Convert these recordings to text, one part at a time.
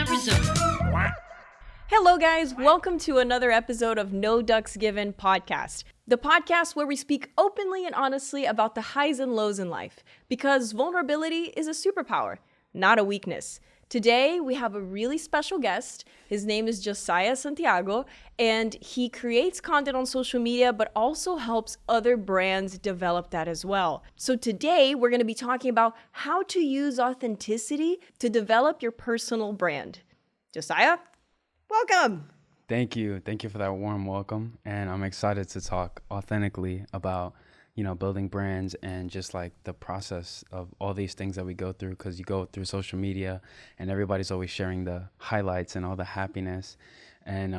Arizona. Hello, guys. Welcome to another episode of No Ducks Given podcast, the podcast where we speak openly and honestly about the highs and lows in life, because vulnerability is a superpower, not a weakness. Today, we have a really special guest. His name is Josiah Santiago, and he creates content on social media, but also helps other brands develop that as well. So today, we're going to be talking about how to use authenticity to develop your personal brand. Josiah, welcome. Thank you. Thank you for that warm welcome. And I'm excited to talk authentically about, building brands and just like the process of all these things that we go through, because you go through social media and everybody's always sharing the highlights and all the happiness. And,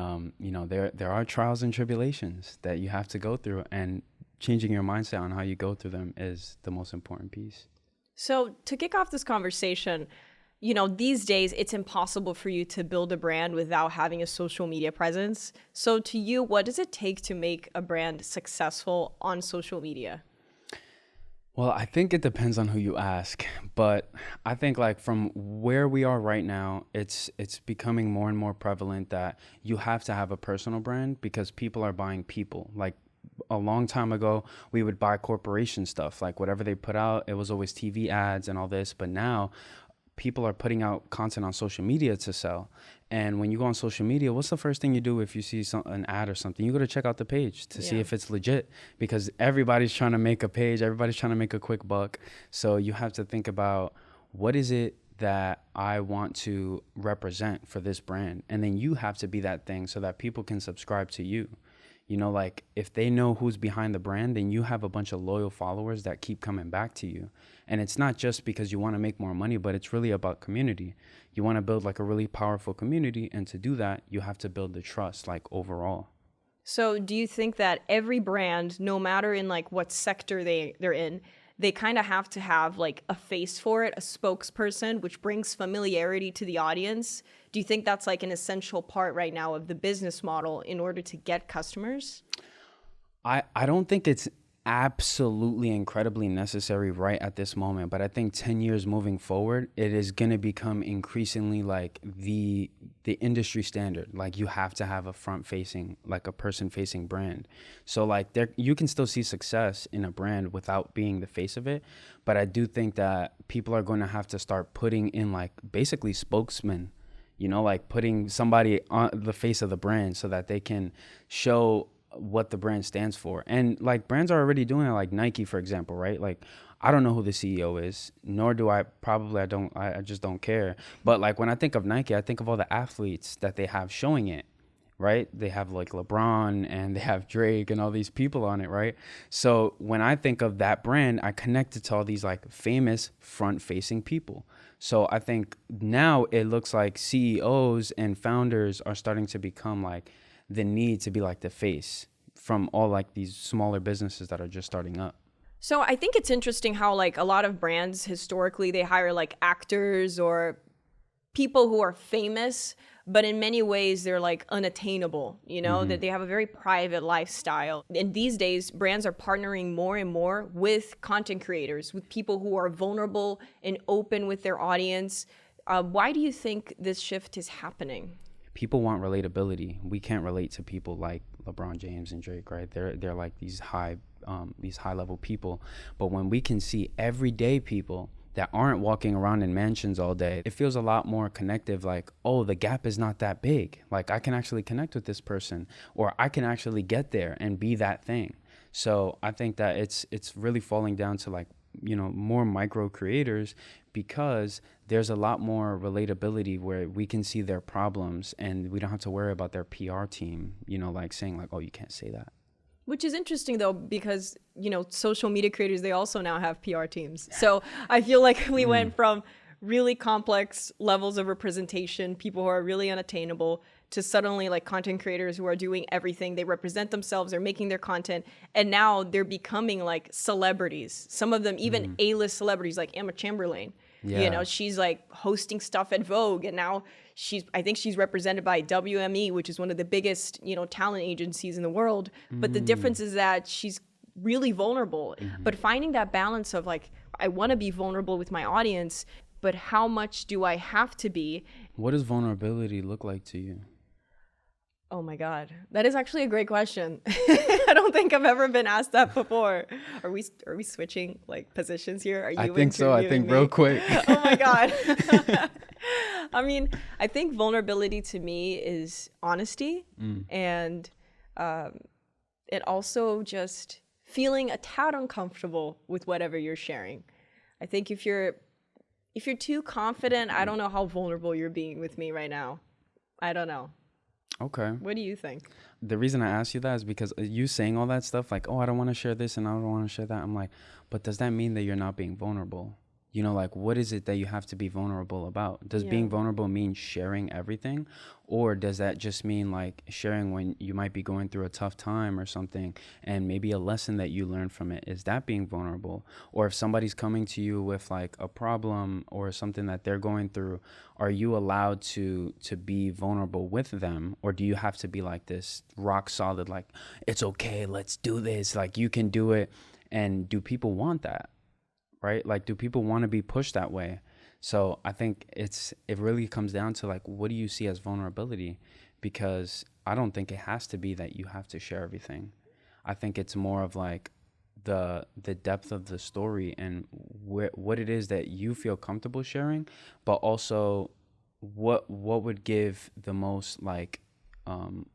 there are trials and tribulations that you have to go through, and changing your mindset on how you go through them is the most important piece. So to kick off this conversation, these days it's impossible for you to build a brand without having a social media presence. So to you, what does it take to make a brand successful on social media? Well, I think it depends on who you ask, but I think like from where we are right now, it's becoming more and more prevalent that you have to have a personal brand, because people are buying people. Like a long time ago, we would buy corporation stuff, like whatever they put out, it was always TV ads and all this. But now people are putting out content on social media to sell. And when you go on social media, what's the first thing you do if you see an ad or something? You go to check out the page to see if it's legit, because everybody's trying to make a page. Everybody's trying to make a quick buck. So you have to think about, what is it that I want to represent for this brand? And then you have to be that thing so that people can subscribe to you. Like if they know who's behind the brand, then you have a bunch of loyal followers that keep coming back to you. And it's not just because you want to make more money, but it's really about community. You want to build like a really powerful community. And to do that, you have to build the trust, like overall. So do you think that every brand, no matter in like what sector they're in, they kind of have to have like a face for it, a spokesperson, which brings familiarity to the audience? Do you think that's like an essential part right now of the business model in order to get customers? I don't think it's absolutely incredibly necessary right at this moment, but I think 10 years moving forward, it is going to become increasingly like the industry standard. Like you have to have a front facing, like a person facing brand. So like you can still see success in a brand without being the face of it. But I do think that people are going to have to start putting in like basically spokesmen, like putting somebody on the face of the brand so that they can show what the brand stands for. And like brands are already doing it, like Nike, for example, right? Like I don't know who the CEO is, nor do I just don't care. But like when I think of Nike, I think of all the athletes that they have showing it, right? They have like LeBron and they have Drake and all these people on it, right? So when I think of that brand, I connect it to all these like famous front facing people. So I think now it looks like CEOs and founders are starting to become like the need to be like the face from all like these smaller businesses that are just starting up. So I think it's interesting how like a lot of brands historically, they hire like actors or people who are famous, but in many ways they're like unattainable, that they have a very private lifestyle. And these days brands are partnering more and more with content creators, with people who are vulnerable and open with their audience. Why do you think this shift is happening? People want relatability. We can't relate to people like LeBron James and Drake, right? They're like these high level people. But when we can see everyday people that aren't walking around in mansions all day, it feels a lot more connective. Like, oh, the gap is not that big. Like I can actually connect with this person, or I can actually get there and be that thing. So I think that it's really falling down to like, more micro creators, because there's a lot more relatability where we can see their problems and we don't have to worry about their PR team, like saying like, oh, you can't say that. Which is interesting though, because, social media creators, they also now have PR teams. So I feel like we went from really complex levels of representation, people who are really unattainable, to suddenly like content creators who are doing everything. They represent themselves, they're making their content, and now they're becoming like celebrities. Some of them even A-list celebrities, like Emma Chamberlain. She's like hosting stuff at Vogue, and now I think she's represented by WME, which is one of the biggest, talent agencies in the world. But the difference is that she's really vulnerable. But finding that balance of like, I want to be vulnerable with my audience, but how much do I have to be? What does vulnerability look like to you? Oh my God, that is actually a great question. I don't think I've ever been asked that before. Are we switching like positions here? Are you I think so. I think interviewing real me? quick. Oh my God. I mean, I think vulnerability to me is honesty, and it also just feeling a tad uncomfortable with whatever you're sharing. I think if you're too confident, I don't know how vulnerable you're being with me right now. I don't know. Okay. What do you think? The reason I asked you that is because you saying all that stuff, like, oh, I don't want to share this and I don't want to share that. I'm like, but does that mean that you're not being vulnerable? You know, like, what is it that you have to be vulnerable about? Does being vulnerable mean sharing everything? Or does that just mean like sharing when you might be going through a tough time or something, and maybe a lesson that you learned from it? Is that being vulnerable? Or if somebody's coming to you with like a problem or something that they're going through, are you allowed to be vulnerable with them? Or do you have to be like this rock solid, like, it's okay, let's do this, like you can do it? And do people want that? Right? Like, do people want to be pushed that way? So I think it really comes down to like, what do you see as vulnerability? Because I don't think it has to be that you have to share everything. I think it's more of like the depth of the story and what it is that you feel comfortable sharing, but also what would give the most like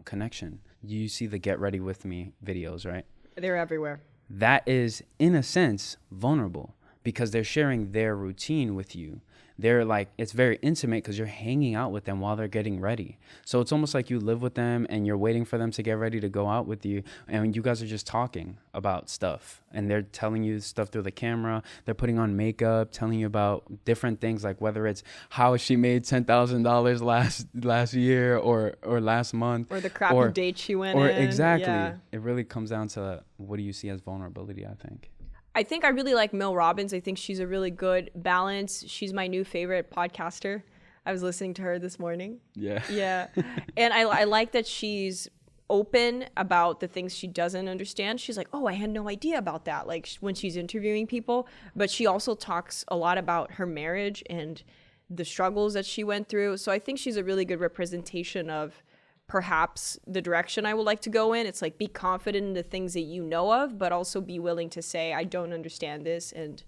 connection. You see the Get Ready With Me videos, right? They're everywhere. That is, in a sense, vulnerable, because they're sharing their routine with you. They're like, it's very intimate because you're hanging out with them while they're getting ready. So it's almost like you live with them and you're waiting for them to get ready to go out with you. And you guys are just talking about stuff, and they're telling you stuff through the camera. They're putting on makeup, telling you about different things, like whether it's how she made $10,000 last year or last month. Or the crappy date she went in. Or in. exactly. Yeah. It really comes down to what do you see as vulnerability, I think. I think I really like Mel Robbins. I think she's a really good balance. She's my new favorite podcaster. I was listening to her this morning. Yeah. Yeah. And I like that she's open about the things she doesn't understand. She's like, oh, I had no idea about that. Like when she's interviewing people, but she also talks a lot about her marriage and the struggles that she went through. So I think she's a really good representation of perhaps the direction I would like to go in. It's like, be confident in the things that you know of, but also be willing to say, I don't understand this. And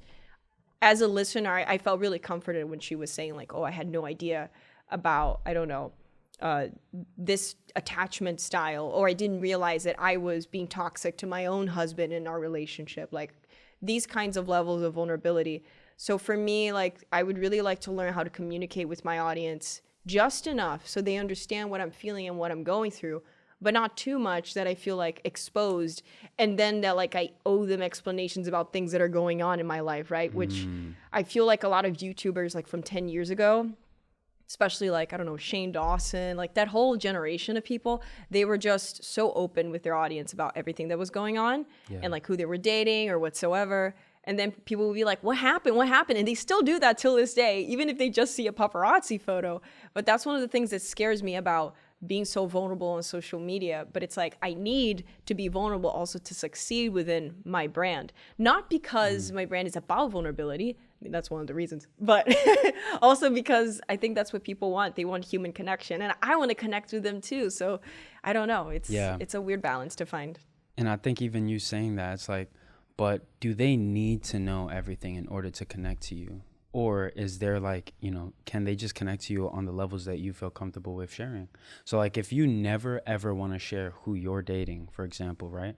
as a listener, I felt really comforted when she was saying like, oh, I had no idea about, I don't know, this attachment style, or I didn't realize that I was being toxic to my own husband in our relationship, like these kinds of levels of vulnerability. So for me, like, I would really like to learn how to communicate with my audience just enough so they understand what I'm feeling and what I'm going through, but not too much that I feel like exposed, and then that like I owe them explanations about things that are going on in my life, right? Which I feel like a lot of YouTubers like from 10 years ago, especially like, I don't know, Shane Dawson, like that whole generation of people, they were just so open with their audience about everything that was going on and like who they were dating or whatsoever. And then people will be like, what happened? What happened? And they still do that till this day, even if they just see a paparazzi photo. But that's one of the things that scares me about being so vulnerable on social media. But it's like, I need to be vulnerable also to succeed within my brand. Not because my brand is about vulnerability. I mean, that's one of the reasons. But also because I think that's what people want. They want human connection. And I want to connect with them too. So I don't know. It's a weird balance to find. And I think even you saying that, it's like, but do they need to know everything in order to connect to you? Or is there like, you know, can they just connect to you on the levels that you feel comfortable with sharing? So like if you never ever want to share who you're dating, for example, right?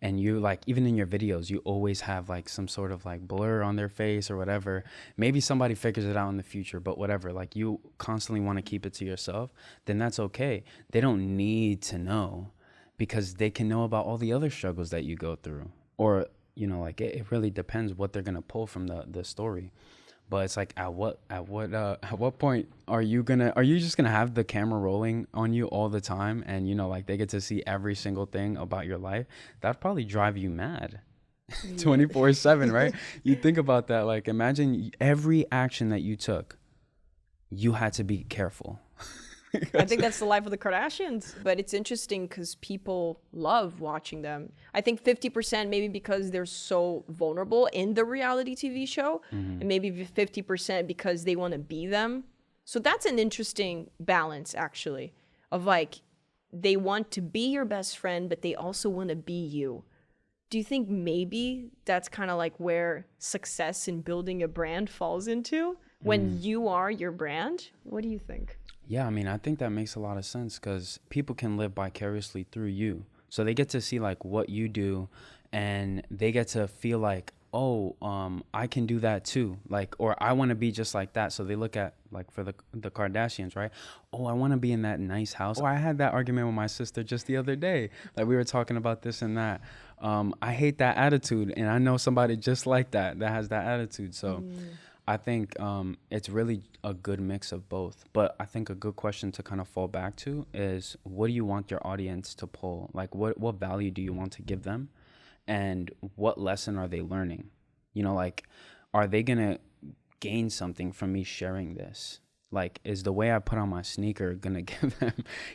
And you like, even in your videos, you always have like some sort of like blur on their face or whatever. Maybe somebody figures it out in the future, but whatever, like you constantly want to keep it to yourself, then that's okay. They don't need to know, because they can know about all the other struggles that you go through. Or, you know, like it really depends what they're gonna pull from the story. But it's like, at what point are you just gonna have the camera rolling on you all the time, and you know, like they get to see every single thing about your life? That'd probably drive you mad. 24/7, right? You think about that. Like, imagine every action that you took, you had to be careful. I think that's the life of the Kardashians. But it's interesting because people love watching them. I think 50% maybe because they're so vulnerable in the reality TV show, and maybe 50% because they want to be them. So that's an interesting balance, actually, of like they want to be your best friend, but they also want to be you. Do you think maybe that's kind of like where success in building a brand falls into when you are your brand? What do you think? Yeah, I mean, I think that makes a lot of sense because people can live vicariously through you. So they get to see like what you do and they get to feel like, oh, I can do that too. Like, or I want to be just like that. So they look at like for the Kardashians, right? Oh, I want to be in that nice house. Oh, I had that argument with my sister just the other day. Like we were talking about this and that. I hate that attitude. And I know somebody just like that has that attitude. So I think it's really a good mix of both. But I think a good question to kind of fall back to is, what do you want your audience to pull? Like, what value do you want to give them? And what lesson are they learning? You know, like, are they going to gain something from me sharing this? Like, is the way I put on my sneaker going to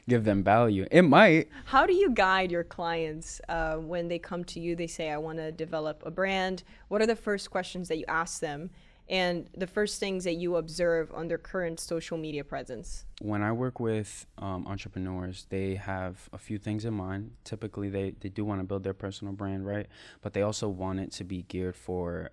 give them value? It might. How do you guide your clients when they come to you? They say, I want to develop a brand. What are the first questions that you ask them? And the first things that you observe on their current social media presence? When I work with entrepreneurs, they have a few things in mind. Typically, they do want to build their personal brand, right? But they also want it to be geared for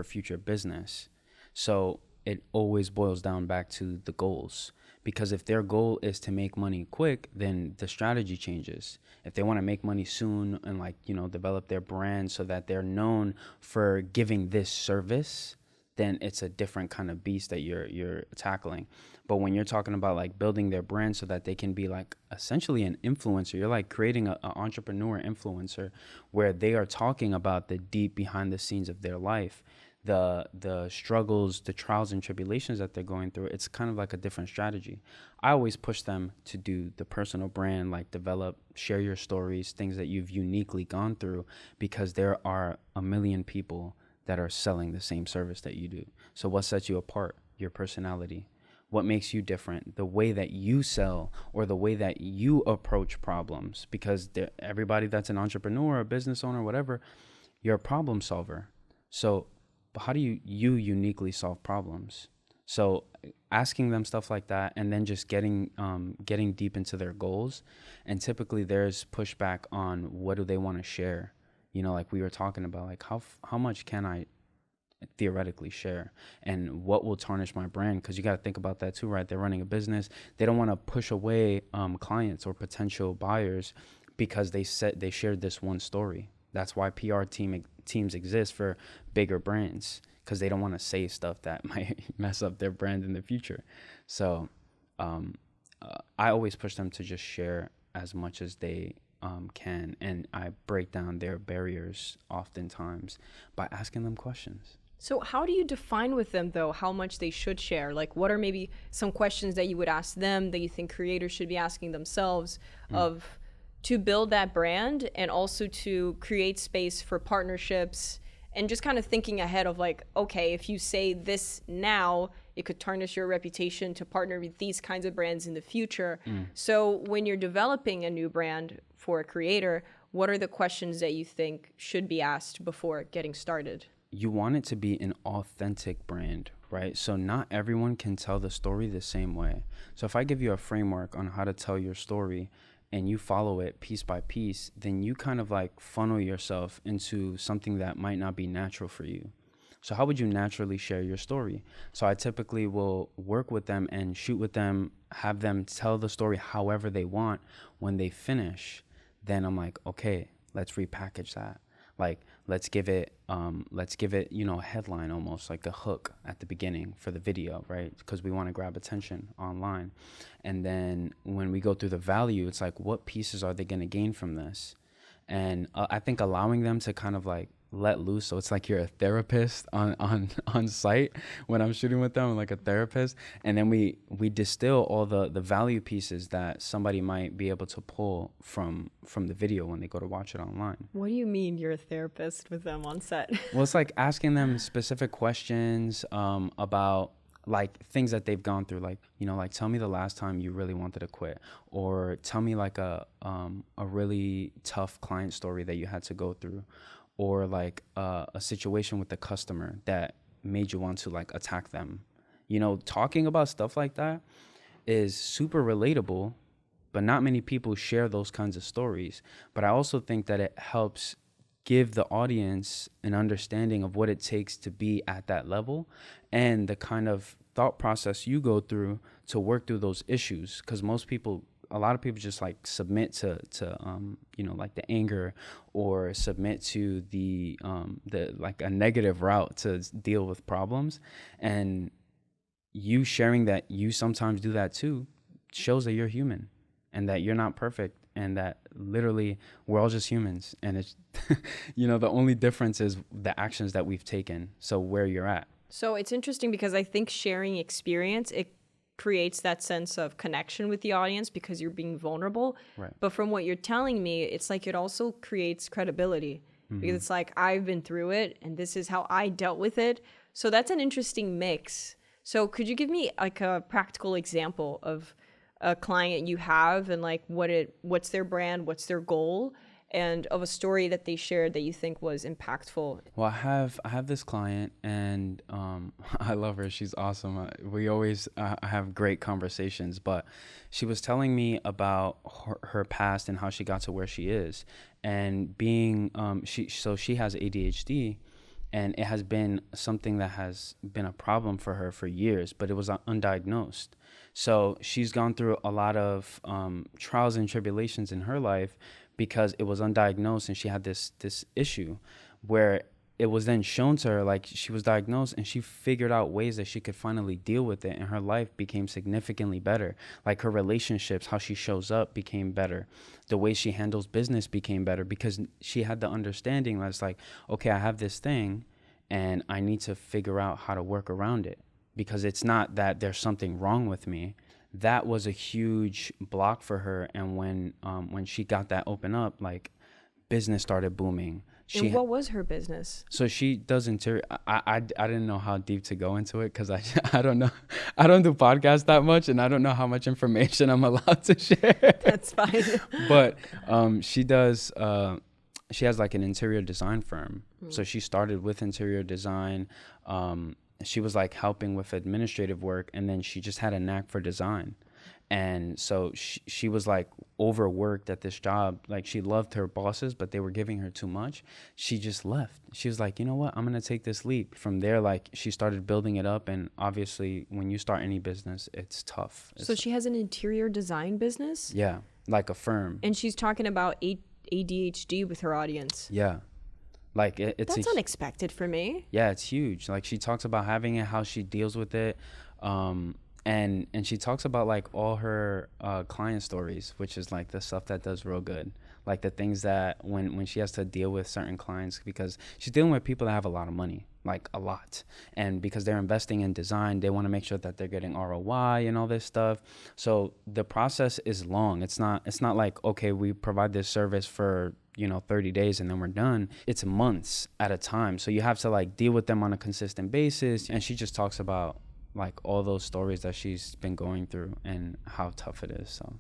future business. So it always boils down back to the goals. Because if their goal is to make money quick, then the strategy changes. If they want to make money soon and like, you know, develop their brand so that they're known for giving this service, then it's a different kind of beast that you're tackling. But when you're talking about like building their brand so that they can be like essentially an influencer, you're like creating an entrepreneur influencer where they are talking about the deep behind the scenes of their life, the struggles, the trials and tribulations that they're going through. It's kind of like a different strategy. I always push them to do the personal brand, like develop, share your stories, things that you've uniquely gone through, because there are a million people that are selling the same service that you do. So what sets you apart? Your personality. What makes you different? The way that you sell or the way that you approach problems. Because everybody that's an entrepreneur, a business owner, whatever, you're a problem solver. So how do you uniquely solve problems? So asking them stuff like that and then just getting deep into their goals. And typically there's pushback on what do they want to share. You know, like we were talking about, like how much can I theoretically share and what will tarnish my brand? Because you got to think about that too, right? They're running a business. They don't want to push away clients or potential buyers because they shared this one story. That's why PR teams exist for bigger brands, because they don't want to say stuff that might mess up their brand in the future. So I always push them to just share as much as they can, and I break down their barriers oftentimes by asking them questions. So how do you define with them, though, how much they should share? Like, what are maybe some questions that you would ask them that you think creators should be asking themselves to build that brand and also to create space for partnerships and just kind of thinking ahead of like, okay, if you say this now, it could tarnish your reputation to partner with these kinds of brands in the future. So when you're developing a new brand for a creator, what are the questions that you think should be asked before getting started? You want it to be an authentic brand, right? So not everyone can tell the story the same way. So if I give you a framework on how to tell your story and you follow it piece by piece, then you kind of like funnel yourself into something that might not be natural for you. So how would you naturally share your story? So I typically will work with them and shoot with them, have them tell the story however they want. When they finish, then I'm like, okay, let's repackage that. Like, let's give it, you know, a headline, almost like a hook at the beginning for the video, right? Because we want to grab attention online. And then when we go through the value, it's like, what pieces are they going to gain from this? And I think allowing them to kind of like let loose. So it's like you're a therapist on site when I'm shooting with them, like a therapist. And then we distill all the value pieces that somebody might be able to pull from the video when they go to watch it online. What do you mean you're a therapist with them on set? Well, it's like asking them specific questions about like things that they've gone through, like, you know, like, tell me the last time you really wanted to quit, or tell me like a really tough client story that you had to go through, or like a situation with the customer that made you want to like attack them. You know, talking about stuff like that is super relatable, but not many people share those kinds of stories. But I also think that it helps give the audience an understanding of what it takes to be at that level and the kind of thought process you go through to work through those issues. Because a lot of people just like submit to you know, like the anger, or submit to the like a negative route to deal with problems. And you sharing that you sometimes do that too shows that you're human and that you're not perfect, and that literally we're all just humans. And it's, you know, the only difference is the actions that we've taken. So where you're at. So it's interesting because I think sharing experience, it creates that sense of connection with the audience because you're being vulnerable. Right. But from what you're telling me, it's like it also creates credibility, because it's like, I've been through it and this is how I dealt with it. So that's an interesting mix. So could you give me like a practical example of a client you have, and like what's their brand, what's their goal, and of a story that they shared that you think was impactful? Well, I have this client, and I love her. She's awesome. We always have great conversations, but she was telling me about her past and how she got to where she is, and being she has ADHD. And it has been something that has been a problem for her for years, but it was undiagnosed. So she's gone through a lot of trials and tribulations in her life because it was undiagnosed, and she had this issue where it was then shown to her, like, she was diagnosed, and she figured out ways that she could finally deal with it, and her life became significantly better. Like, her relationships, how she shows up became better. The way she handles business became better because she had the understanding that it's like, okay, I have this thing and I need to figure out how to work around it, because it's not that there's something wrong with me. That was a huge block for her. And when she got that open up, like, business started booming. And what was her business? So she does interior. I didn't know how deep to go into it because I don't know. I don't do podcasts that much, and I don't know how much information I'm allowed to share. That's fine. But she does. She has like an interior design firm. So she started with interior design. She was like helping with administrative work, and then she just had a knack for design. And so she was like overworked at this job. Like, she loved her bosses, but they were giving her too much. She just left. She was like, you know what? I'm going to take this leap. From there, like, she started building it up. And obviously, when you start any business, it's tough. So she has an interior design business? Yeah, like a firm. And she's talking about ADHD with her audience. Yeah. Like, it's that's unexpected for me. Yeah, it's huge. Like, she talks about having it, how she deals with it. And she talks about like all her client stories, which is like the stuff that does real good. Like the things that when she has to deal with certain clients, because she's dealing with people that have a lot of money, like a lot. And because they're investing in design, they want to make sure that they're getting ROI and all this stuff. So the process is long. It's not like, okay, we provide this service for 30 days and then we're done. It's months at a time. So you have to like deal with them on a consistent basis. And she just talks about like all those stories that she's been going through and how tough it is. So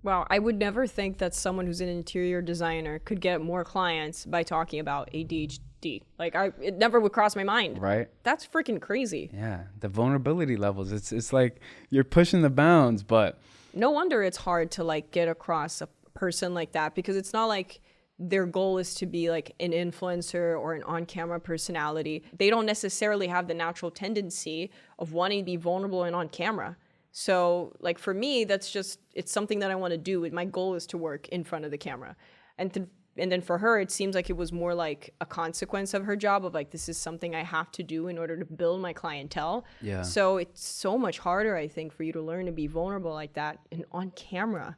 wow, I would never think that someone who's an interior designer could get more clients by talking about ADHD. Like, it never would cross my mind. Right. That's freaking crazy. Yeah, the vulnerability levels, it's like you're pushing the bounds. But no wonder it's hard to like get across a person like that, because it's not like their goal is to be like an influencer or an on-camera personality. They don't necessarily have the natural tendency of wanting to be vulnerable and on camera. So like for me, it's something that I want to do. My goal is to work in front of the camera. And then for her, it seems like it was more like a consequence of her job of like, this is something I have to do in order to build my clientele. Yeah. So it's so much harder, I think, for you to learn to be vulnerable like that and on camera.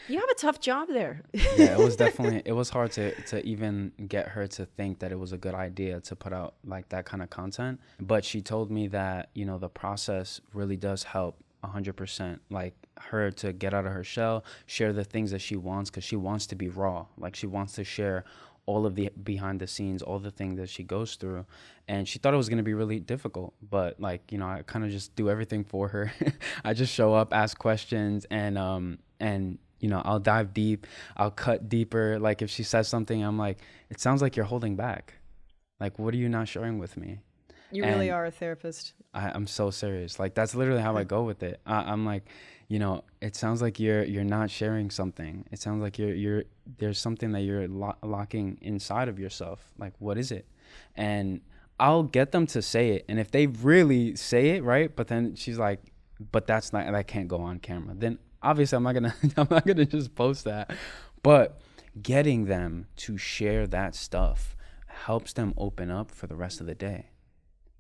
You have a tough job there. Yeah, it was hard to even get her to think that it was a good idea to put out like that kind of content. But she told me that, the process really does help 100%. Like, her to get out of her shell, share the things that she wants, because she wants to be raw. Like, she wants to share all of the behind the scenes, all the things that she goes through. And she thought it was going to be really difficult, but like, I kind of just do everything for her. I just show up, ask questions, and I'll dive deep. I'll cut deeper. Like if she says something, I'm like, it sounds like you're holding back. Like, what are you not sharing with me? You really are a therapist. I'm so serious. Like that's literally how I go with it. I'm like, it sounds like you're not sharing something. It sounds like you're there's something that you're locking inside of yourself. Like, what is it? And I'll get them to say it. And if they really say it, right? But then she's like, but that can't go on camera. Then obviously I'm not gonna just post that. But getting them to share that stuff helps them open up for the rest of the day.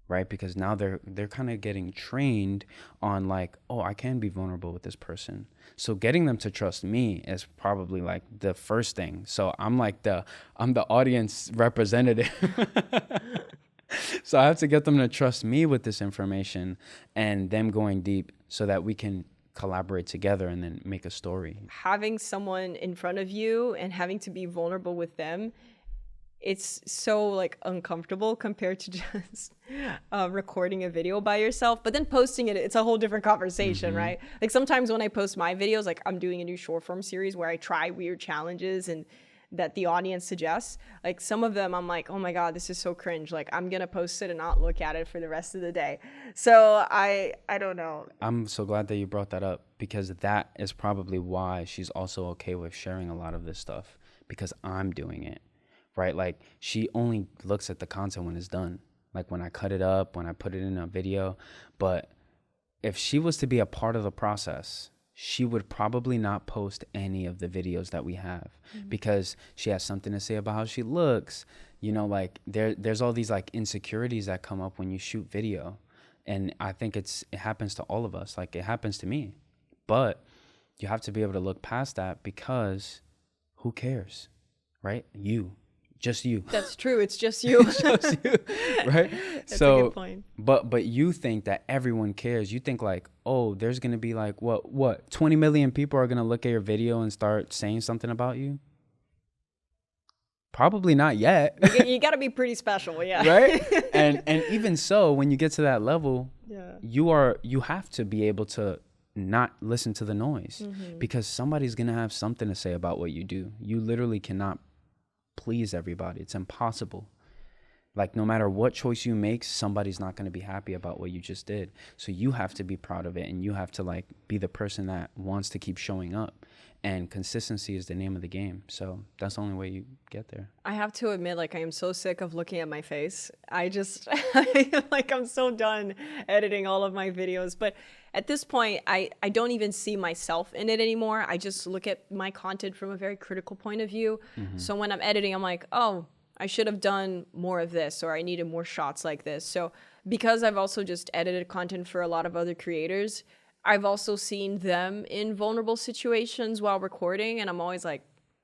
Right? Because now they're kind of getting trained on like, oh, I can be vulnerable with this person. So getting them to trust me is probably like the first thing. So I'm the audience representative. So I have to get them to trust me with this information and them going deep so that we can collaborate together and then make a story. Having someone in front of you and having to be vulnerable with them, it's so like uncomfortable compared to just recording a video by yourself, but then posting it, it's a whole different conversation, right? Like sometimes when I post my videos, like I'm doing a new short form series where I try weird challenges and that the audience suggests, like some of them I'm like, oh my God, this is so cringe. Like I'm gonna post it and not look at it for the rest of the day. So I don't know. I'm so glad that you brought that up, because that is probably why she's also okay with sharing a lot of this stuff, because I'm doing it. Right? Like she only looks at the content when it's done, like when I cut it up, when I put it in a video. But if she was to be a part of the process, she would probably not post any of the videos that we have, because she has something to say about how she looks. Like there's all these like insecurities that come up when you shoot video. And I think it happens to all of us. Like it happens to me, but you have to be able to look past that, because who cares? Right? Just you. That's true. It's just you. Just you, right? That's a good point. But you think that everyone cares. You think like, oh, there's gonna be like what 20 million people are gonna look at your video and start saying something about you? Probably not yet. You got to be pretty special, yeah. Right? And even so, when you get to that level, yeah, you have to be able to not listen to the noise, because somebody's gonna have something to say about what you do. You literally cannot please everybody. It's impossible. Like no matter what choice you make, somebody's not going to be happy about what you just did. So you have to be proud of it, and you have to like be the person that wants to keep showing up. And consistency is the name of the game. So that's the only way you get there. I have to admit, like, I am so sick of looking at my face. Like, I'm so done editing all of my videos. But at this point, I don't even see myself in it anymore. I just look at my content from a very critical point of view. So when I'm editing, I'm like, oh, I should have done more of this, or I needed more shots like this. So because I've also just edited content for a lot of other creators, I've also seen them in vulnerable situations while recording, and I'm always like,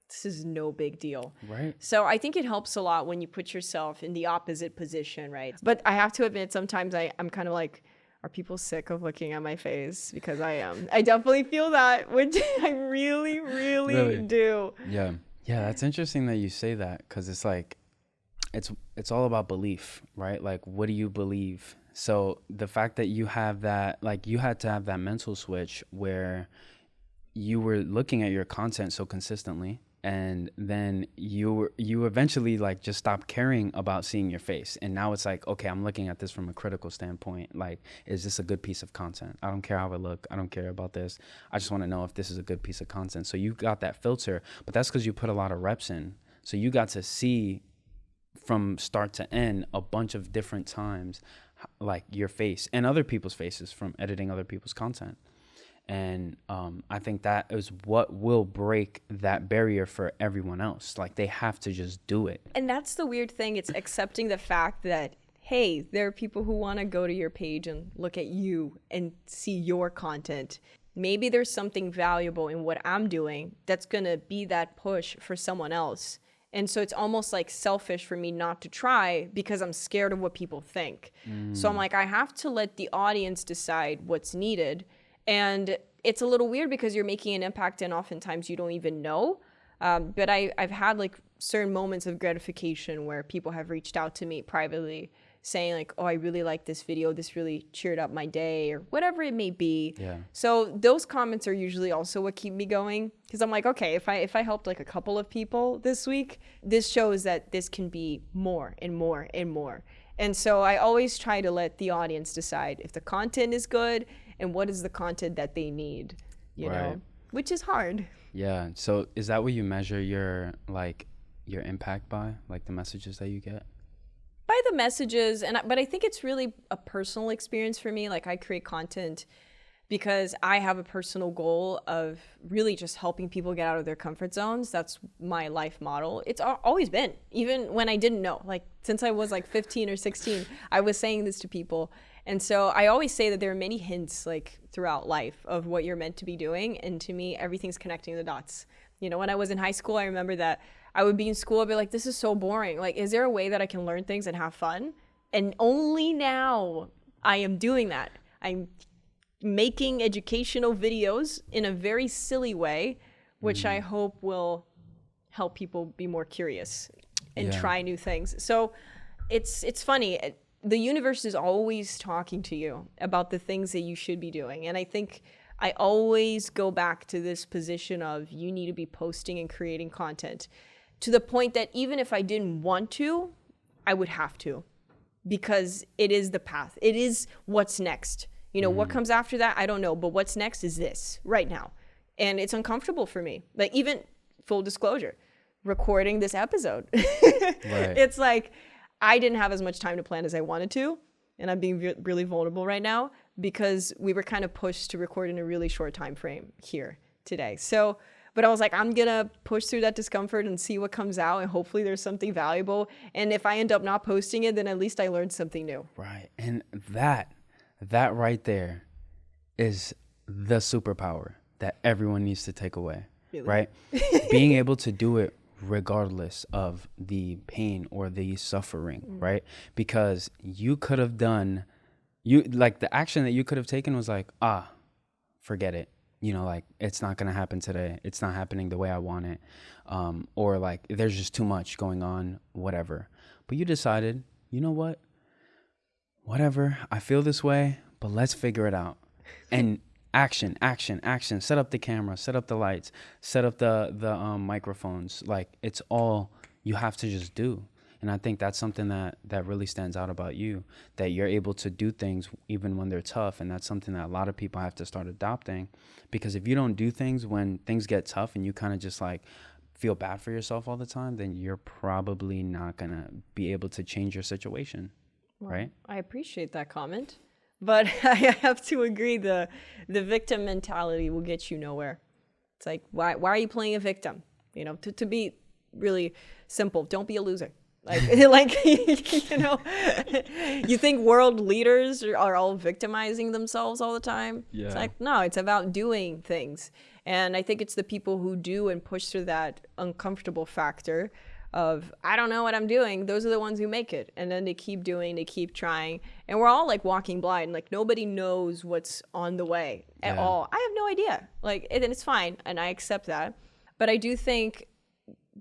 this is no big deal. Right. So I think it helps a lot when you put yourself in the opposite position, right? But I have to admit, sometimes I'm kind of like, are people sick of looking at my face? Because I am. I definitely feel that, which I really do. Yeah. Yeah, that's interesting that you say that, because it's like, it's all about belief, right? Like, what do you believe? So the fact that you have that, like you had to have that mental switch where you were looking at your content so consistently, and then you eventually like just stopped caring about seeing your face. And now it's like, okay, I'm looking at this from a critical standpoint. Like, is this a good piece of content? I don't care how I look. I don't care about this. I just want to know if this is a good piece of content. So you got that filter, but that's because you put a lot of reps in. So you got to see from start to end a bunch of different times, like your face and other people's faces from editing other people's content. And I think that is what will break that barrier for everyone else. Like, they have to just do it. And that's the weird thing. It's accepting the fact that, hey, there are people who want to go to your page and look at you and see your content. Maybe there's something valuable in what I'm doing that's going to be that push for someone else. And so it's almost like selfish for me not to try because I'm scared of what people think. So I'm like, I have to let the audience decide what's needed. And it's a little weird because you're making an impact and oftentimes you don't even know. But I've had like certain moments of gratification where people have reached out to me privately saying like, oh, I really like this video. This really cheered up my day or whatever it may be. Yeah. So those comments are usually also what keep me going, because I'm like, okay, if I helped like a couple of people this week, this shows that this can be more and more and more. And so I always try to let the audience decide if the content is good and what is the content that they need, you know, which is hard. Yeah. So is that what you measure your impact by, like the messages that you get? By the messages, but I think it's really a personal experience for me. Like I create content because I have a personal goal of really just helping people get out of their comfort zones. That's my life model. It's always been, even when I didn't know, like since I was like 15 or 16, I was saying this to people. And so I always say that there are many hints like throughout life of what you're meant to be doing. And to me, everything's connecting the dots. You know, when I was in high school, I remember that I would be in school, I'd be like, this is so boring. Like, is there a way that I can learn things and have fun? And only now I am doing that. I'm making educational videos in a very silly way, which I hope will help people be more curious and try new things. So it's funny. The universe is always talking to you about the things that you should be doing. And I think I always go back to this position of you need to be posting and creating content, to the point that even if I didn't want to, I would have to, because it is the path. It is what's next. You know, what comes after that, I don't know. But what's next is this right now. And it's uncomfortable for me. Like, even full disclosure, recording this episode. It's like, I didn't have as much time to plan as I wanted to. And I'm being really vulnerable right now because we were kind of pushed to record in a really short time frame here today. So, but I was like, I'm going to push through that discomfort and see what comes out. And hopefully there's something valuable. And if I end up not posting it, then at least I learned something new. Right. And that right there is the superpower that everyone needs to take away. Really? Right? Being able to do it regardless of the pain or the suffering, right? Because you could have done, the action that you could have taken was like, forget it. You know, like, it's not going to happen today. It's not happening the way I want it. Or like, there's just too much going on, whatever. But you decided, you know what? Whatever, I feel this way, but let's figure it out. And action. Set up the camera, set up the lights, set up the microphones. Like, it's all you have to just do. And I think that's something that really stands out about you, that you're able to do things even when they're tough. And that's something that a lot of people have to start adopting, because if you don't do things when things get tough and you kind of just like feel bad for yourself all the time, then you're probably not going to be able to change your situation. Well, right? I appreciate that comment, but I have to agree the victim mentality will get you nowhere. It's like, why are you playing a victim? You know, to be really simple, don't be a loser. Like, you know, you think world leaders are all victimizing themselves all the time? Yeah. It's like, no, it's about doing things. And I think it's the people who do and push through that uncomfortable factor of, I don't know what I'm doing. Those are the ones who make it. And then they keep doing, they keep trying. And we're all like walking blind. Like, nobody knows what's on the way at all. I have no idea. Like, and it's fine. And I accept that. But I do think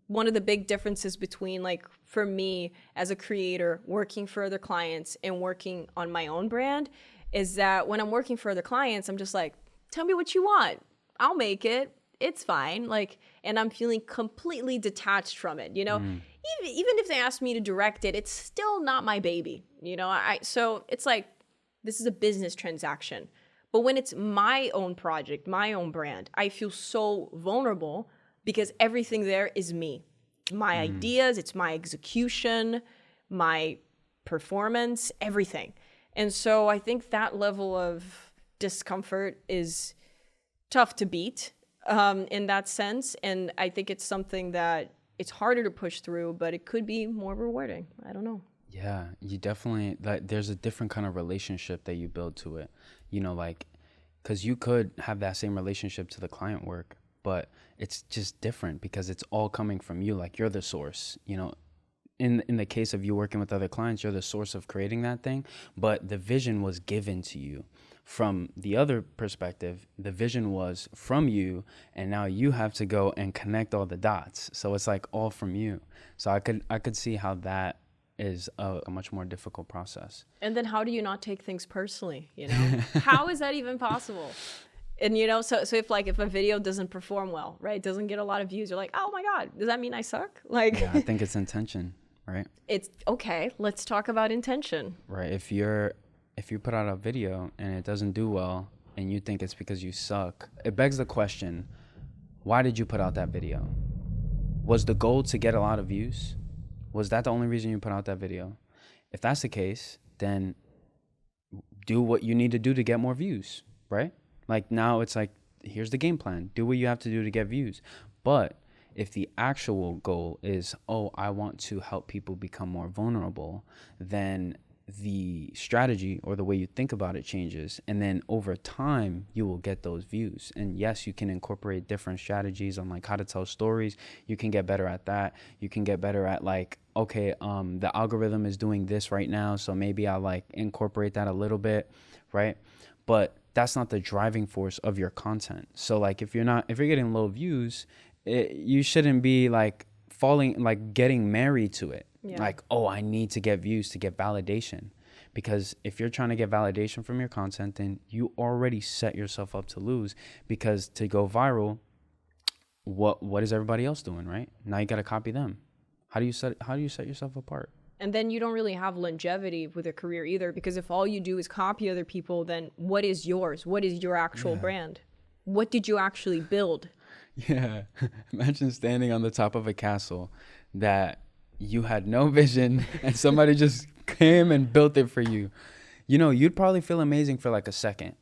one of the big differences between, like, for me as a creator, working for other clients and working on my own brand, is that when I'm working for other clients, I'm just like, tell me what you want. I'll make it. It's fine. Like, and I'm feeling completely detached from it, you know, even if they ask me to direct it, it's still not my baby, you know. So it's like, this is a business transaction. But when it's my own project, my own brand, I feel so vulnerable because everything there is me, my ideas, it's my execution, my performance, everything. And so I think that level of discomfort is tough to beat. In that sense. And I think it's something that it's harder to push through, but it could be more rewarding. I don't know. Yeah, you definitely, like, there's a different kind of relationship that you build to it, you know, like, because you could have that same relationship to the client work, but it's just different because it's all coming from you. Like, you're the source, you know, in the case of you working with other clients, you're the source of creating that thing, but the vision was given to you. From the other perspective, the vision was from you, and now you have to go and connect all the dots. So it's like all from you. So I could see how that is a much more difficult process. And then how do you not take things personally? You know, how is that even possible? And you know, so if a video doesn't perform well, right, doesn't get a lot of views, you're like, oh my God, does that mean I suck? Like, yeah, I think it's intention, right? It's okay. Let's talk about intention. Right. If you put out a video and it doesn't do well and you think it's because you suck, it begs the question, why did you put out that video? Was the goal to get a lot of views? Was that the only reason you put out that video? If that's the case, then do what you need to do to get more views, right? Like now it's like, here's the game plan. Do what you have to do to get views. But if the actual goal is, oh, I want to help people become more vulnerable, then the strategy or the way you think about it changes. And then over time, you will get those views. And yes, you can incorporate different strategies on like how to tell stories. You can get better at that. You can get better at like, okay, the algorithm is doing this right now, so maybe I'll like incorporate that a little bit, right? But that's not the driving force of your content. So like if you're getting low views, you shouldn't be like getting married to it. Yeah. Like, oh, I need to get views to get validation. Because if you're trying to get validation from your content, then you already set yourself up to lose. Because to go viral, what is everybody else doing, right? Now you got to copy them. How do you set yourself apart? And then you don't really have longevity with a career either, because if all you do is copy other people, then what is yours? What is your actual brand? What did you actually build? Yeah. Imagine standing on the top of a castle that you had no vision and somebody just came and built it for you. You know, you'd probably feel amazing for like a second,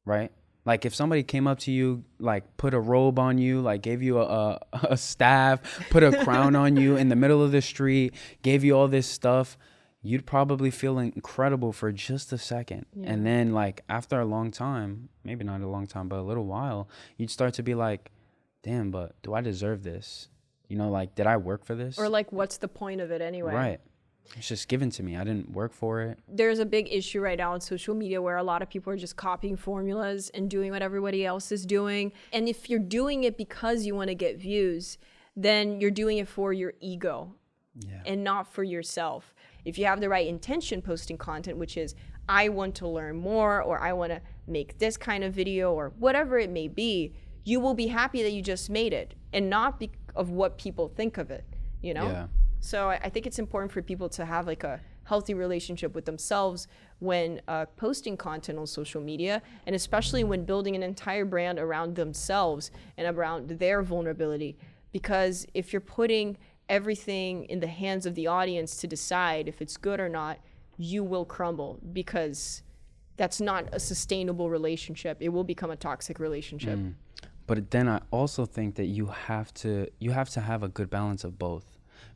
right? Like if somebody came up to you, like put a robe on you, like gave you a staff, put a crown on you in the middle of the street, gave you all this stuff, you'd probably feel incredible for just a second. Yeah. And then like after a long time, maybe not a long time, but a little while, you'd start to be like, damn, but do I deserve this? You know, like, did I work for this? Or like, what's the point of it anyway? Right. It's just given to me. I didn't work for it. There's a big issue right now on social media where a lot of people are just copying formulas and doing what everybody else is doing. And if you're doing it because you want to get views, then you're doing it for your ego and not for yourself. If you have the right intention posting content, which is, I want to learn more, or I want to make this kind of video, or whatever it may be, you will be happy that you just made it and not because of what people think of it, you know? Yeah. So I think it's important for people to have like a healthy relationship with themselves when posting content on social media, and especially when building an entire brand around themselves and around their vulnerability. Because if you're putting everything in the hands of the audience to decide if it's good or not, you will crumble, because that's not a sustainable relationship. It will become a toxic relationship. But then I also think that you have to have a good balance of both.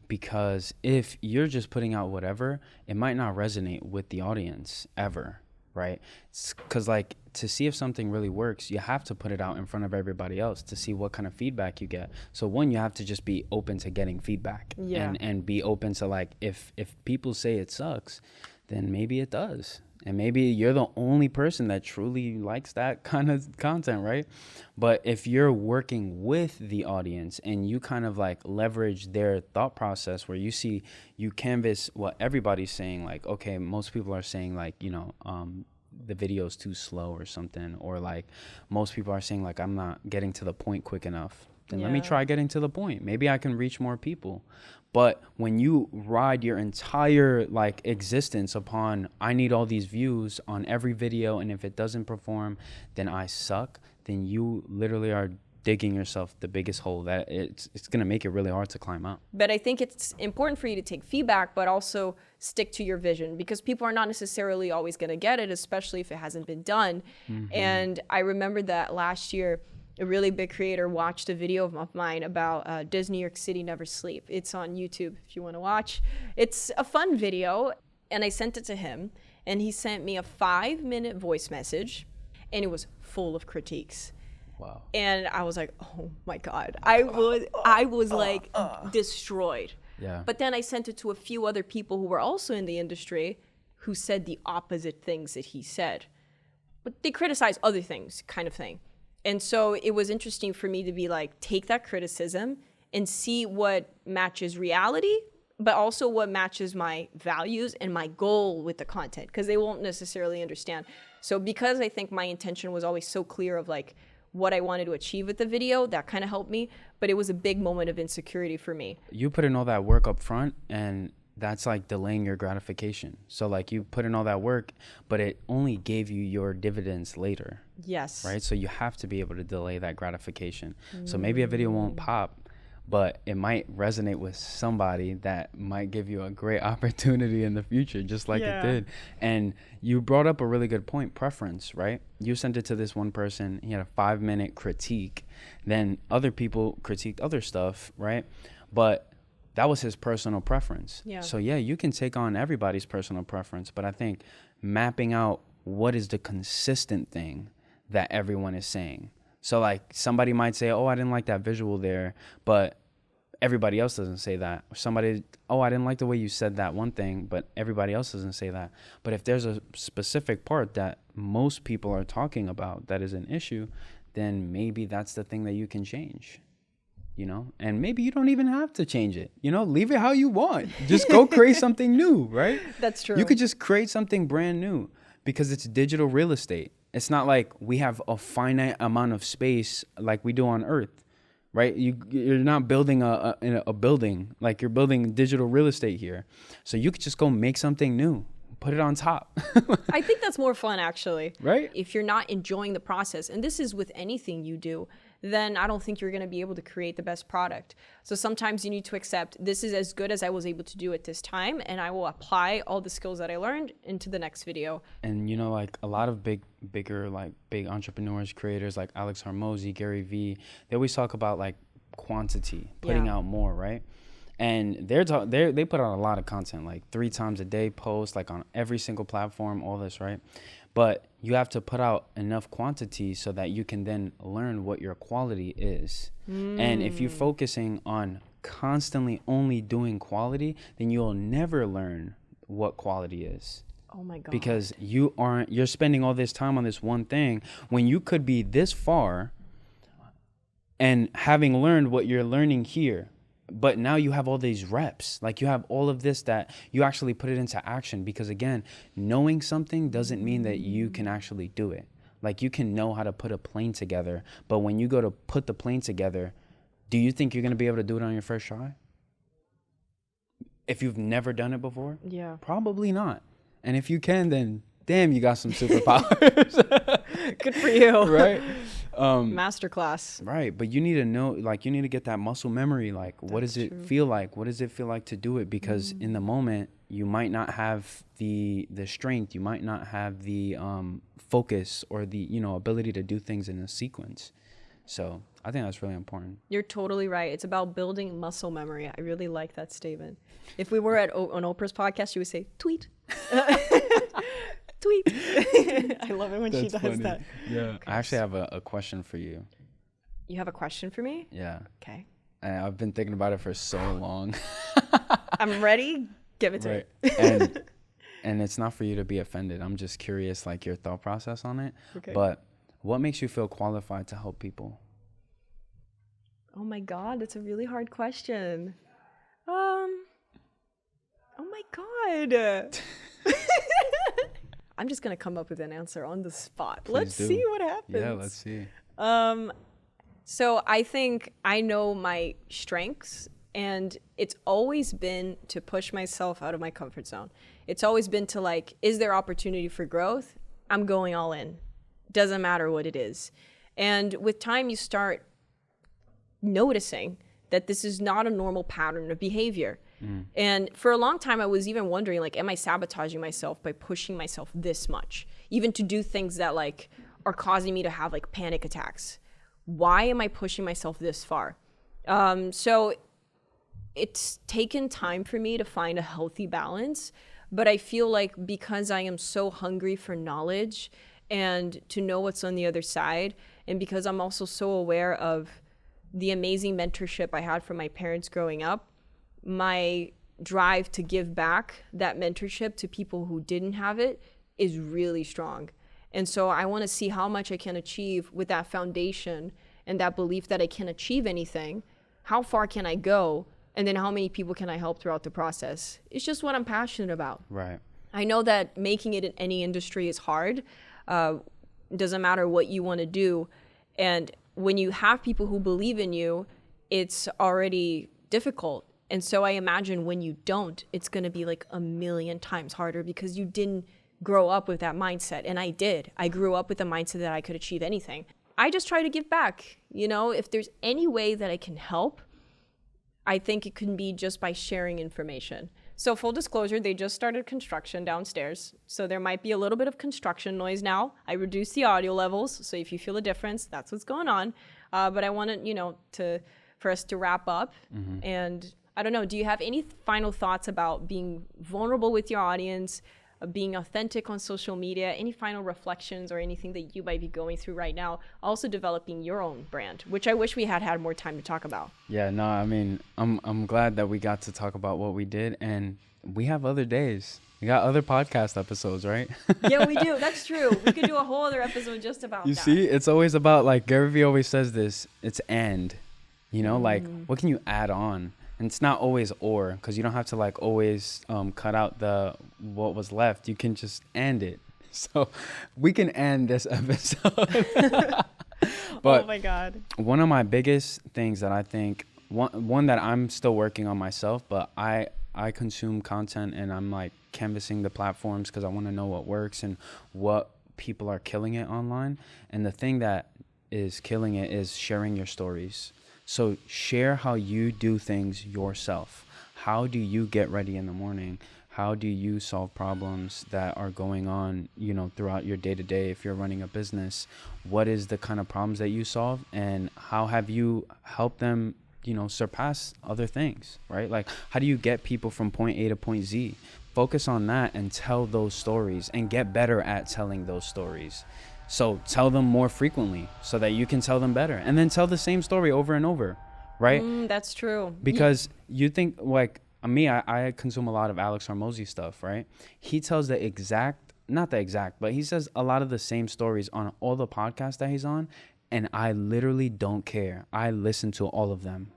Because if you're just putting out whatever, it might not resonate with the audience ever, right? Because like to see if something really works, you have to put it out in front of everybody else to see what kind of feedback you get. So one, you have to just be open to getting feedback, and be open to like, if people say it sucks, then maybe it does. And maybe you're the only person that truly likes that kind of content, right? But if you're working with the audience and you kind of like leverage their thought process, where you canvas what everybody's saying, like, okay, most people are saying like, you know, the video's too slow or something, or like most people are saying like, I'm not getting to the point quick enough. Then let me try getting to the point. Maybe I can reach more people. But when you ride your entire like existence upon, I need all these views on every video, and if it doesn't perform, then I suck, then you literally are digging yourself the biggest hole that it's going to make it really hard to climb out. But I think it's important for you to take feedback, but also stick to your vision, because people are not necessarily always going to get it, especially if it hasn't been done. And I remember that last year, a really big creator watched a video of mine about Does New York City Never Sleep? It's on YouTube if you want to watch. It's a fun video, and I sent it to him, and he sent me a 5-minute voice message, and it was full of critiques. Wow. And I was like, oh my God. I was like destroyed. Yeah. But then I sent it to a few other people who were also in the industry who said the opposite things that he said. But they criticized other things, kind of thing. And so it was interesting for me to be like, take that criticism and see what matches reality, but also what matches my values and my goal with the content, because they won't necessarily understand. So because I think my intention was always so clear of like what I wanted to achieve with the video, that kind of helped me. But it was a big moment of insecurity for me. You put in all that work up front, and that's like delaying your gratification. So like you put in all that work, but it only gave you your dividends later. Yes. Right? So you have to be able to delay that gratification. So maybe a video won't pop, but it might resonate with somebody that might give you a great opportunity in the future, just like it did. And you brought up a really good point, preference, right? You sent it to this one person. He had a 5-minute critique. Then other people critiqued other stuff, right? But that was his personal preference. Yeah. So yeah, you can take on everybody's personal preference, but I think mapping out what is the consistent thing that everyone is saying. So like somebody might say, oh, I didn't like that visual there, but everybody else doesn't say that. Or somebody, oh, I didn't like the way you said that one thing, but everybody else doesn't say that. But if there's a specific part that most people are talking about that is an issue, then maybe that's the thing that you can change, you know? And maybe you don't even have to change it, you know? Leave it how you want. Just go create something new, right? That's true. You could just create something brand new because it's digital real estate. It's not like we have a finite amount of space like we do on Earth, right? You're not building a building, like you're building digital real estate here. So you could just go make something new, put it on top. I think that's more fun, actually. Right? If you're not enjoying the process, and this is with anything you do, then I don't think you're going to be able to create the best product. So sometimes you need to accept this is as good as I was able to do at this time, and I will apply all the skills that I learned into the next video. And you know, like a lot of big entrepreneurs, creators like Alex Hormozy, Gary Vee, they always talk about like quantity, putting out more, right? And they put out a lot of content, like 3 times a day post, like on every single platform, all this, right? But you have to put out enough quantity so that you can then learn what your quality is. And if you're focusing on constantly only doing quality, then you'll never learn what quality is. Oh my God. Because you're spending all this time on this one thing when you could be this far and having learned what you're learning here. But now you have all these reps, like you have all of this that you actually put it into action, because again, knowing something doesn't mean that you can actually do it. Like you can know how to put a plane together, but when you go to put the plane together, do you think you're going to be able to do it on your first try? If you've never done it before? Yeah. Probably not. And if you can, then damn, you got some superpowers. Good for you. Right? Masterclass. Right. But you need to know, like, you need to get that muscle memory. Like, what does it feel like? What does it feel like to do it? Because in the moment, you might not have the strength. You might not have the focus or the, ability to do things in a sequence. So I think that's really important. You're totally right. It's about building muscle memory. I really like that statement. If we were at on Oprah's podcast, she would say, tweet. Tweet. I love it when she does funny. that. Yeah. Okay. I actually have a question for you. You have a question for me? Yeah. Okay. I've been thinking about it for so long. I'm ready. Give it to me. And it's not for you to be offended. I'm just curious, like, your thought process on it. Okay. But what makes you feel qualified to help people? Oh my God, that's a really hard question. Oh my God. I'm just going to come up with an answer on the spot. Let's see what happens. Yeah, let's see. So I think I know my strengths, and it's always been to push myself out of my comfort zone. It's always been to like, is there opportunity for growth? I'm going all in. Doesn't matter what it is. And with time, you start noticing that this is not a normal pattern of behavior. And for a long time, I was even wondering, like, am I sabotaging myself by pushing myself this much? Even to do things that like are causing me to have like panic attacks. Why am I pushing myself this far? So it's taken time for me to find a healthy balance, but I feel like because I am so hungry for knowledge and to know what's on the other side, and because I'm also so aware of the amazing mentorship I had from my parents growing up, my drive to give back that mentorship to people who didn't have it is really strong. And so I want to see how much I can achieve with that foundation and that belief that I can achieve anything. How far can I go? And then how many people can I help throughout the process? It's just what I'm passionate about. Right. I know that making it in any industry is hard. Doesn't matter what you want to do. And when you have people who believe in you, it's already difficult. And so I imagine when you don't, it's going to be like a million times harder because you didn't grow up with that mindset. And I did. I grew up with the mindset that I could achieve anything. I just try to give back. You know, if there's any way that I can help, I think it can be just by sharing information. So full disclosure, they just started construction downstairs. So there might be a little bit of construction noise now. I reduced the audio levels. So if you feel a difference, that's what's going on. But I wanted, for us to wrap up. Mm-hmm. And I don't know, do you have any final thoughts about being vulnerable with your audience, being authentic on social media, any final reflections or anything that you might be going through right now, also developing your own brand, which I wish we had more time to talk about? Yeah, no, I mean, I'm glad that we got to talk about what we did, and we have other days. We got other podcast episodes, right? Yeah, we do. That's true. We could do a whole other episode just about that. You see, it's always about, like, Gary Vee always says this, it's and, like, what can you add on? And it's not always or, because you don't have to like always cut out what was left. You can just end it. So we can end this episode. But oh my God. One of my biggest things that I think, one that I'm still working on myself, but I consume content and I'm like canvassing the platforms because I want to know what works and what people are killing it online. And the thing that is killing it is sharing your stories. So share how you do things yourself. How do you get ready in the morning? How do you solve problems that are going on, throughout your day-to-day if you're running a business? What is the kind of problems that you solve, and how have you helped them, surpass other things, right? Like, how do you get people from point A to point Z? Focus on that and tell those stories and get better at telling those stories. So tell them more frequently so that you can tell them better, and then tell the same story over and over, right? That's true. Because you think, like me, I consume a lot of Alex Hormozy stuff, right? He tells but he says a lot of the same stories on all the podcasts that he's on, and I literally don't care. I listen to all of them.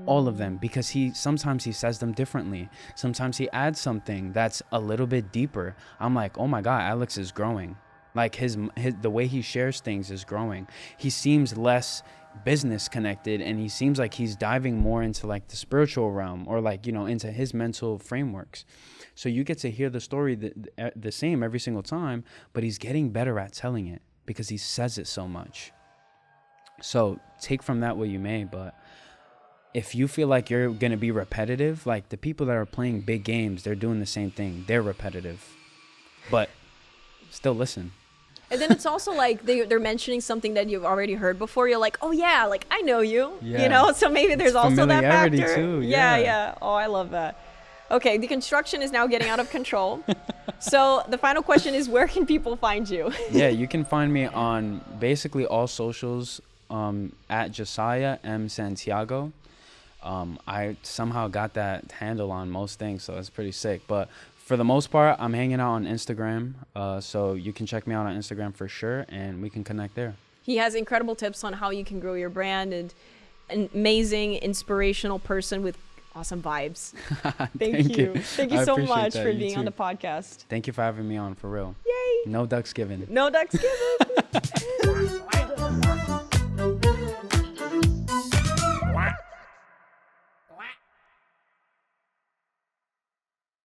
All of them, because sometimes he says them differently. Sometimes he adds something that's a little bit deeper. I'm like, oh my God, Alex is growing. Like his the way he shares things is growing. He seems less business connected, and he seems like he's diving more into like the spiritual realm, or like, into his mental frameworks. So you get to hear the story the same every single time, but he's getting better at telling it because he says it so much. So take from that what you may, but if you feel like you're going to be repetitive, like the people that are playing big games, they're doing the same thing. They're repetitive, but still listen. And then it's also like they're mentioning something that you've already heard before. You're like, oh yeah, like I know you, so maybe there's also that factor. Too, yeah. Oh, I love that. Okay, the construction is now getting out of control. So the final question is, where can people find you? Yeah, you can find me on basically all socials at Josiah M. Santiago. I somehow got that handle on most things, so it's pretty sick. But for the most part, I'm hanging out on Instagram, so you can check me out on Instagram for sure, and we can connect there. He has incredible tips on how you can grow your brand, and an amazing, inspirational person with awesome vibes. Thank you. Thank you so much for being on the podcast. Thank you for having me on, for real. Yay! No ducks given. No ducks given.